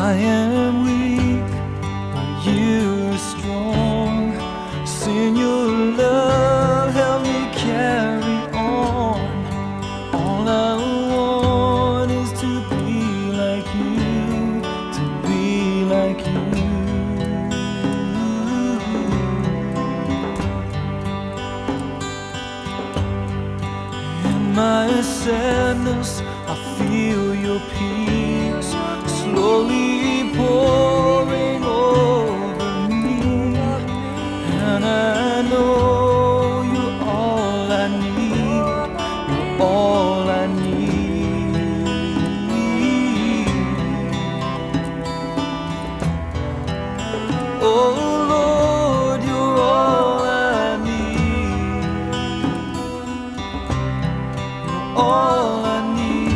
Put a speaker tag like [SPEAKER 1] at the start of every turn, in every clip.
[SPEAKER 1] I am weak, but you are strong. Send your love, help me carry on. All I want is to be like you, to be like you. In my sadness, I feel your peace slowly pouring over me, and I know you're all I need, you're all I need. Oh Lord, you're all I need, you're all I need.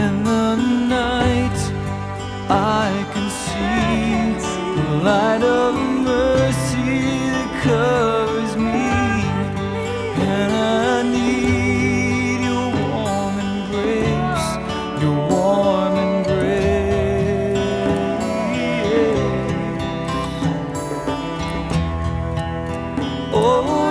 [SPEAKER 1] In the night I can see the light of mercy that covers me, and I need your warm embrace, your warm embrace. Oh